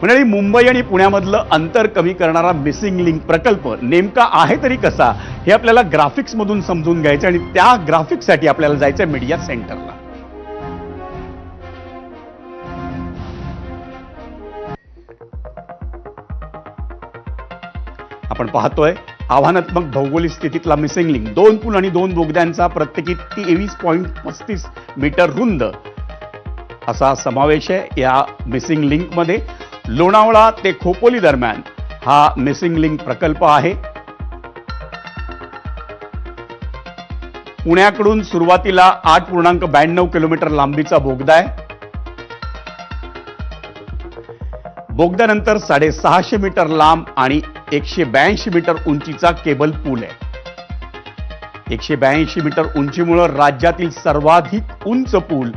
म्हणजे मुंबई आणि पुण्यामधलं अंतर कमी करणारा मिसिंग लिंक प्रकल्प नेमका आहे तरी कसा हे आपल्याला ग्राफिक्स मधून समजून घ्यायचं आणि त्या ग्राफिक्ससाठी आपल्याला जायचं मीडिया सेंटरला। आपण पाहतोय आव्हानात्मक भौगोलिक स्थितीतला मिसिंग लिंक, 2 पूल आणि 2 बोगद्यांचा प्रत्येकी 23.35 मीटर रुंद असा समावेश आहे या मिसिंग लिंक मध्ये। लोणावळा ते खोपोली दरम्यान हा मिसिंग लिंक प्रकल्प आहे। पुण्याकडून सुरुवातीला 8.92 किलोमीटर लांबीचा बोगदा आहे। बोगद्यानंतर 650 मीटर लांब आणि 182 मीटर उंचीचा केबल पूल आहे। 182 मीटर उंचीमुळे राज्यातील सर्वाधिक उंच पूल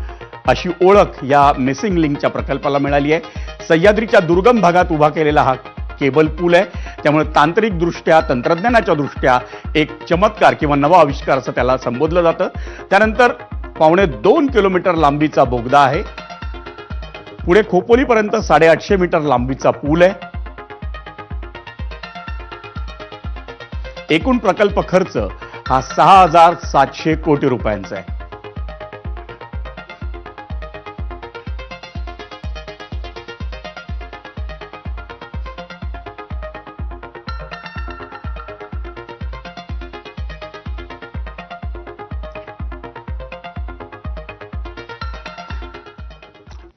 अशी ओळख या मिसिंग लिंकच्या प्रकल्पाला मिळाली आहे। सह्याद्रीच्या दुर्गम भागात उभा केलेला हा केबल पूल आहे, त्यामुळे तांत्रिक दृष्ट्या, तंत्रज्ञानाच्या दृष्ट्या एक चमत्कार किंवा नवा आविष्कार असं त्याला संबोधलं जातं। त्यानंतर 2.25 किलोमीटर लांबीचा बोगदा आहे। पुढे खोपोलीपर्यंत 850 मीटर लांबीचा पूल आहे। एकूण प्रकल्प खर्च हा 6,700 कोटी रुपयांचा आहे।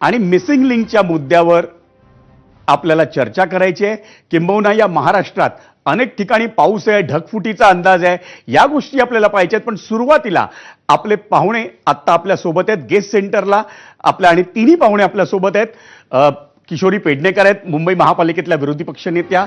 आणि मिसिंग लिंकच्या मुद्द्यावर आपल्याला चर्चा करायची आहे, किंबहुना या महाराष्ट्रात अनेक ठिकाणी पाऊस आहे, ढगफुटीचा अंदाज आहे, या गोष्टी आपल्याला पाहिजे आहेत। पण सुरुवातीला आपले पाहुणे आत्ता आपल्या सोबत आहेत गेस्ट सेंटरला, आपल्या आणि तिन्ही पाहुणे आपल्या सोबत आहेत। किशोरी पेडणेकर आहेत, मुंबई महापालिकेतल्या विरोधी पक्षनेत्या,